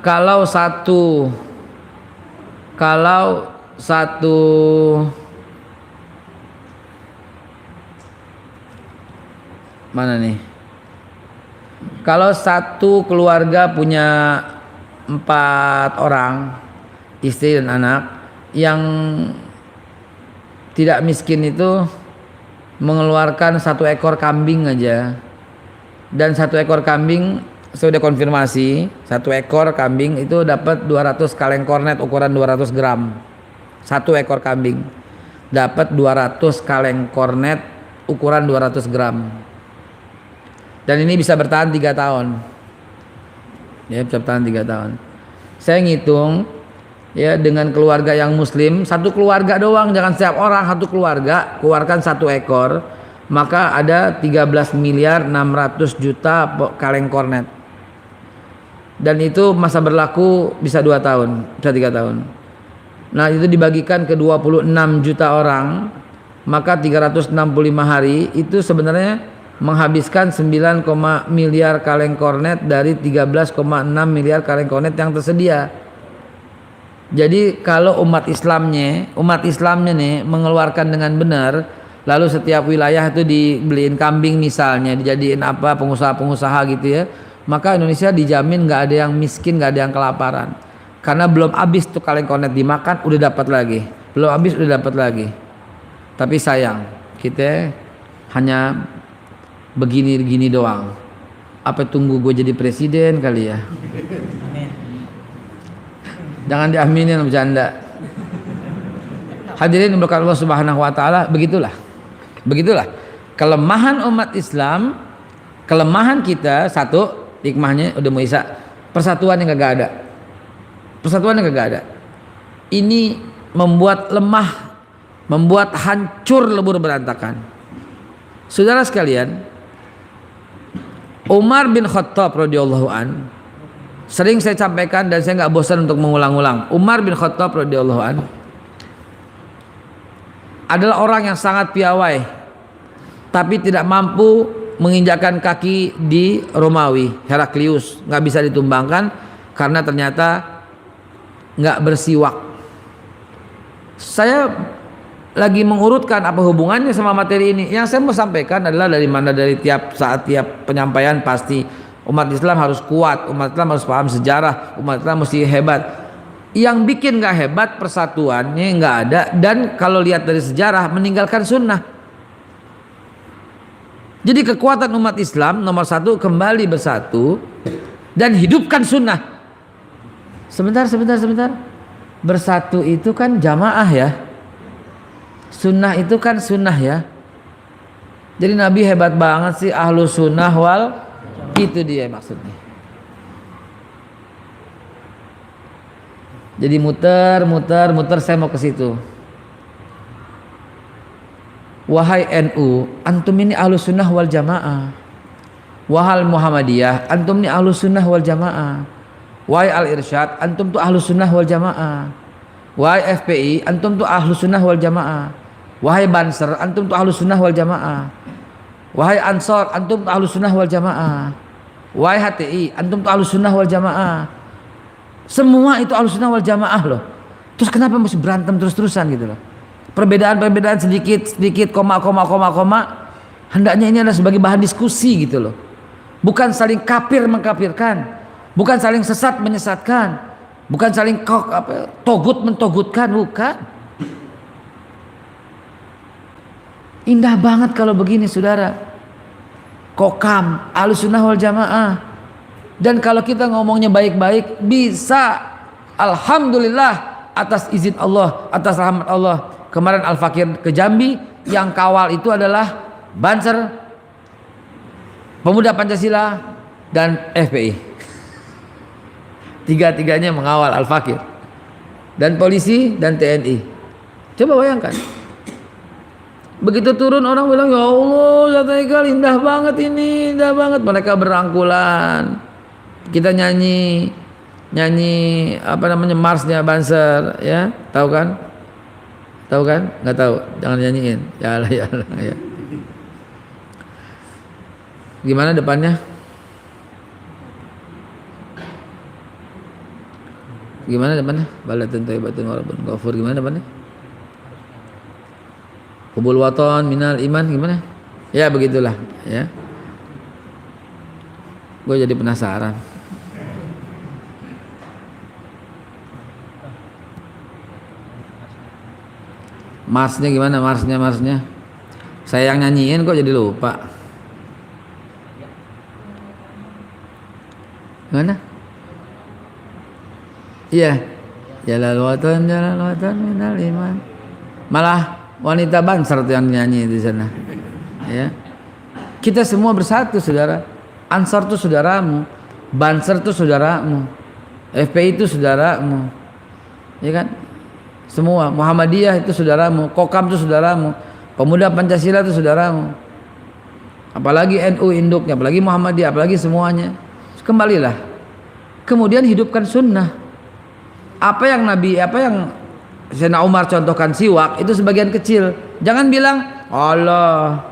kalau satu Mana nih? Kalau satu keluarga punya 4 orang, istri dan anak, yang tidak miskin itu mengeluarkan 1 ekor kambing aja. Dan 1 ekor kambing, saya sudah konfirmasi, 1 ekor kambing itu dapat 200 kaleng kornet ukuran 200 gram. 1 ekor kambing dapat 200 kaleng kornet ukuran 200 gram. Dan ini bisa bertahan 3 tahun. Ya, bisa bertahan 3 tahun. Saya ngitung ya, dengan keluarga yang muslim, satu keluarga doang, jangan setiap orang, satu keluarga keluarkan 1 ekor, maka ada 13.600.000.000 kaleng kornet. Dan itu masa berlaku bisa 2 tahun, bisa 3 tahun. Nah, itu dibagikan ke 26 juta orang, maka 365 hari itu sebenarnya menghabiskan 9, miliar kaleng kornet dari 13,6 miliar kaleng kornet yang tersedia. Jadi kalau umat Islamnya nih mengeluarkan dengan benar, lalu setiap wilayah itu dibeliin kambing misalnya, dijadiin apa, pengusaha-pengusaha gitu ya, maka Indonesia dijamin nggak ada yang miskin, nggak ada yang kelaparan. Karena belum habis tuh kaleng kornet dimakan, udah dapat lagi, belum habis udah dapat lagi. Tapi sayang, kita hanya begini-begini doang. Apa tunggu gue jadi presiden kali ya? Jangan diaminin, bercanda. Hadirin berkat Allah Subhanahu wa taala, begitulah. Begitulah kelemahan umat Islam, kelemahan kita. Satu, hikmahnya udah mau Isa, persatuan yang kagak ada. Persatuan yang kagak ada. Ini membuat lemah, membuat hancur lebur berantakan. Saudara sekalian, Umar bin Khattab radhiyallahu an, sering saya sampaikan dan saya nggak bosan untuk mengulang-ulang. Umar bin Khattab radhiyallahu an adalah orang yang sangat piawai, tapi tidak mampu menginjakkan kaki di Romawi, Heraklius, nggak bisa ditumbangkan karena ternyata nggak bersiwak. Saya lagi mengurutkan apa hubungannya sama materi ini. Yang saya mau sampaikan adalah dari tiap saat, tiap penyampaian pasti umat Islam harus kuat, umat Islam harus paham sejarah, umat Islam mesti hebat. Yang bikin nggak hebat persatuannya nggak ada, dan kalau lihat dari sejarah meninggalkan sunnah. Jadi kekuatan umat Islam nomor satu, kembali bersatu dan hidupkan sunnah. Sebentar. Bersatu itu kan jamaah ya. Sunnah itu kan sunnah ya. Jadi Nabi hebat banget sih, ahlu sunnah wal, itu dia maksudnya. Jadi muter saya mau ke situ. Wahai NU, antum ini ahlu sunnah wal jamaah. Wahai Muhammadiyah, antum ini ahlu sunnah wal jamaah. Wahai Al-Irsyad, antum tuh ahlu sunnah wal jamaah. Wahai FPI, antum tuh ahlu sunnah wal jamaah. Wahai Banser, antum tuh ahlu sunnah wal jamaah. Wahai Ansor, antum tuh ahlu sunnah wal jamaah. Wahai HTI, antum tuh ahlu sunnah wal jamaah. Semua itu ahlu sunnah wal jamaah loh. Terus kenapa mesti berantem terus-terusan gitu loh? Perbedaan sedikit, koma, hendaknya ini adalah sebagai bahan diskusi gitu loh. Bukan saling kafir mengkafirkan, bukan saling sesat menyesatkan, bukan saling togut mentogutkan, bukan. Indah banget kalau begini saudara. Kokam, Ahlussunnah wal Jamaah. Dan kalau kita ngomongnya baik-baik, bisa alhamdulillah atas izin Allah, atas rahmat Allah. Kemarin Al-Fakir ke Jambi, yang kawal itu adalah Banser, Pemuda Pancasila, dan FPI. Tiga-tiganya mengawal Al-Fakir, dan polisi dan TNI. Coba bayangkan. Begitu turun orang bilang, ya Allah, Zatul indah banget ini, indah banget. Mereka berangkulan. Kita nyanyi apa namanya, marsnya Banser, ya, tahu kan? Tahu kan? Nggak tahu, jangan nyanyiin. Ya Allah, ya. Gimana depannya? Gimana depannya? Balatun thayyibatun warabun ghafur. Gimana depannya? Hubul waton minal iman, gimana? Ya begitulah, ya. Gue jadi penasaran. Marsnya gimana? Marsnya. Saya yang nyanyiin kok jadi lupa. Gimana? Iya. Jalal watan minal iman. Malah wanita Banser tuh yang nyanyi di sana. Ya. Kita semua bersatu, saudara. Ansar itu saudaramu, Banser itu saudaramu, FPI itu saudaramu, ya kan? Semua Muhammadiyah itu saudaramu, Kokam itu saudaramu, Pemuda Pancasila itu saudaramu. Apalagi NU induknya, apalagi Muhammadiyah, apalagi semuanya. Kembalilah. Kemudian hidupkan sunnah. Apa yang Sayyidina Umar contohkan siwak itu sebagian kecil. Jangan bilang Allah,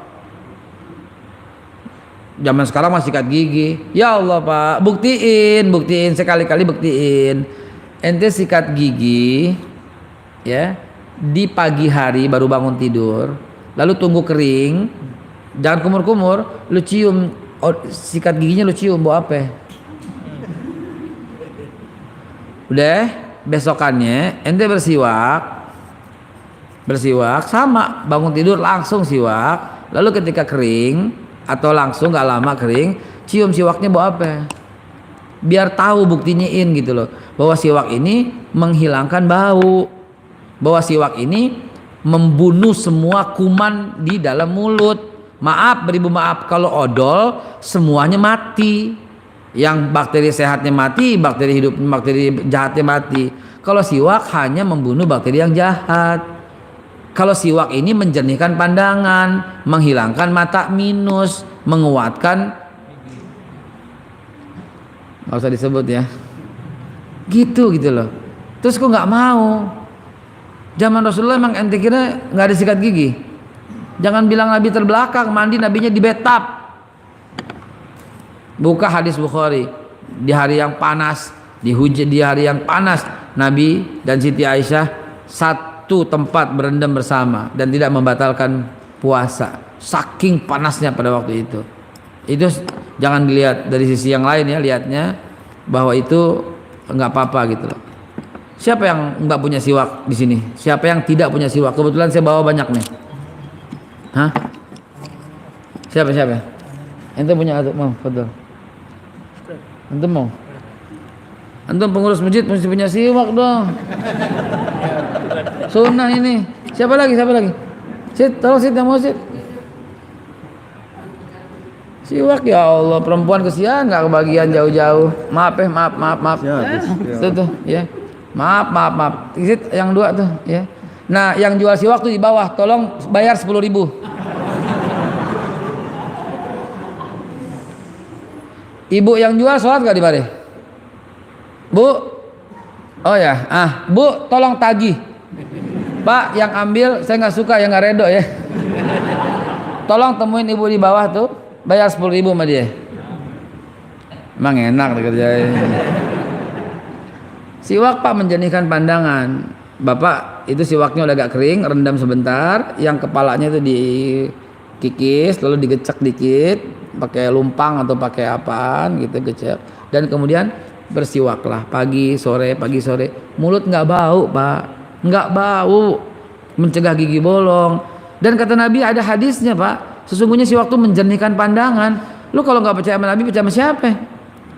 zaman sekarang masih sikat gigi. Ya Allah Pak, buktiin sekali-kali buktiin. Ente sikat gigi ya di pagi hari baru bangun tidur, lalu tunggu kering, jangan kumur-kumur, lu cium sikat giginya, lu cium bau apa? Udah, besokannya ente bersiwak sama bangun tidur langsung siwak, lalu ketika kering atau langsung nggak lama kering, cium siwaknya bau apa? Biar tahu buktinyain gitu loh, bahwa siwak ini menghilangkan bau, bahwa siwak ini membunuh semua kuman di dalam mulut. Maaf, beribu maaf kalau odol semuanya mati. Yang bakteri sehatnya mati, bakteri jahatnya mati. Kalau siwak hanya membunuh bakteri yang jahat. Kalau siwak ini menjernihkan pandangan, menghilangkan mata minus, menguatkan, nggak usah disebut ya, gitu loh. Terus kok nggak mau? Zaman Rasulullah emang ente kira nggak ada sikat gigi? Jangan bilang Nabi terbelakang, mandi Nabinya di bathtub. Buka hadis Bukhari, di hari yang panas, di hari yang panas, Nabi dan Siti Aisyah satu tempat berendam bersama dan tidak membatalkan puasa. Saking panasnya pada waktu itu. Itu jangan dilihat dari sisi yang lain ya, lihatnya bahwa itu nggak apa-apa gitu loh. Siapa yang nggak punya siwak di sini? Siapa yang tidak punya siwak? Kebetulan saya bawa banyak nih. Hah? Siapa? Ente punya atau mau? Betul. Ente mau? Antum pengurus masjid mesti punya siwak dong. Sunnah ini. Siapa lagi? Sit, tolong sit yang mau sit. Siwak ya Allah, perempuan kesian nggak kebagian jauh-jauh. Maaf. Tuh ya. Maaf. Sit yang dua tuh ya. Nah, yang jual siwak tuh di bawah, tolong bayar 10.000. Ibu yang jual sholat gak di mari? Bu? Oh ya, Bu tolong tagih. Pak yang ambil saya nggak suka, yang nggak redo ya. Tolong temuin ibu di bawah tuh, bayar 10.000 sama dia. Emang enak dikerjain. Siwak Pak menjernihkan pandangan. Bapak itu siwaknya udah agak kering, rendam sebentar, yang kepalanya itu dikikis, lalu digecek dikit, pakai lumpang atau pakai apaan gitu, gecek, dan kemudian bersiwaklah pagi sore. Mulut nggak bau Pak, nggak bau, mencegah gigi bolong. Dan kata Nabi ada hadisnya Pak, sesungguhnya siwak itu menjernihkan pandangan. Lu kalau nggak percaya sama Nabi, percaya sama siapa?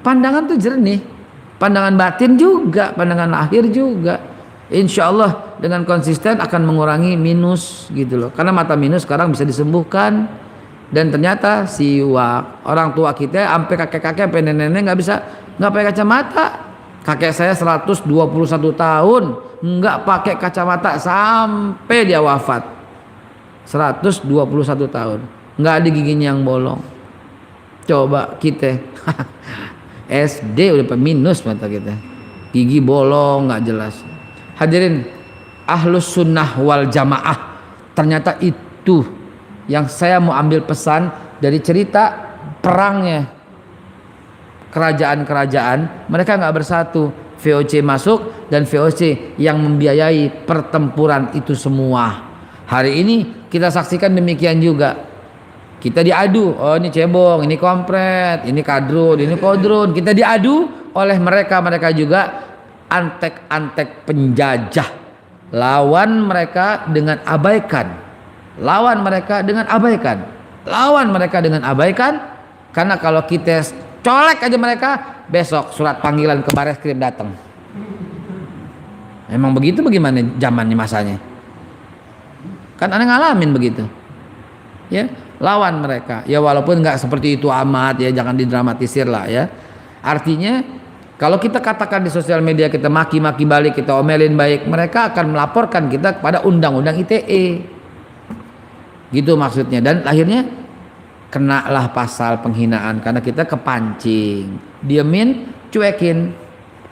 Pandangan tuh jernih, pandangan batin juga, pandangan lahir juga. Insya Allah dengan konsisten akan mengurangi minus gitu loh, karena mata minus sekarang bisa disembuhkan. Dan ternyata siwak, orang tua kita sampai kakek-kakek sampai nenek-nenek nggak pakai kacamata. Kakek saya 121 tahun nggak pakai kacamata sampai dia wafat. 121 tahun nggak ada giginya yang bolong. Coba kita SD udah minus mata kita, gigi bolong nggak jelas. Hadirin ahlus sunnah wal jamaah, ternyata itu yang saya mau ambil pesan dari cerita perangnya kerajaan-kerajaan. Mereka nggak bersatu, VOC masuk dan VOC yang membiayai pertempuran itu semua. Hari ini kita saksikan demikian juga. Kita diadu, oh ini cebong, ini kompret, ini kadrun, ini kodrun. Kita diadu oleh mereka juga antek-antek penjajah. Lawan mereka dengan abaikan. Lawan mereka dengan abaikan. Lawan mereka dengan abaikan. Karena kalau kita colek aja mereka, besok surat panggilan ke Bareskrim datang. Emang begitu bagaimana zamannya masanya? Kan aneh ngalamin begitu. Ya, lawan mereka. Ya walaupun nggak seperti itu amat ya, jangan didramatisir lah ya. Artinya kalau kita katakan di sosial media, kita maki-maki balik, kita omelin baik, mereka akan melaporkan kita kepada undang-undang ITE. Gitu maksudnya. Dan akhirnya kenalah pasal penghinaan karena kita kepancing. Diemin, cuekin,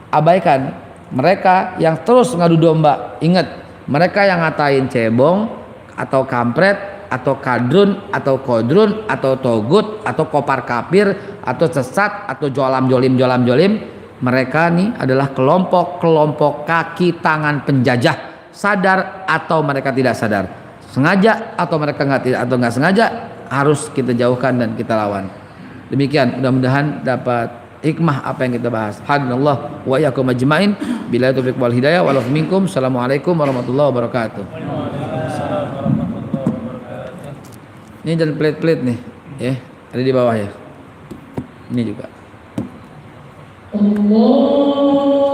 abaikan. Mereka yang terus ngadu domba. Ingat, mereka yang ngatain cebong atau kampret atau kadrun atau kodrun atau togut atau kopar kapir atau sesat atau jolam jolim, mereka nih adalah kelompok kaki tangan penjajah, sadar atau mereka tidak sadar, sengaja atau mereka nggak sengaja, harus kita jauhkan dan kita lawan. Demikian, mudah-mudahan dapat hikmah apa yang kita bahas. Alhamdulillah wa iyyakum ajmain. Billahi taufiq wal hidayah. Walakum minkum. Assalamualaikum warahmatullahi wabarakatuh. Ini dan plate-plate nih, ya, ada di bawah ya. Ini juga. Allah.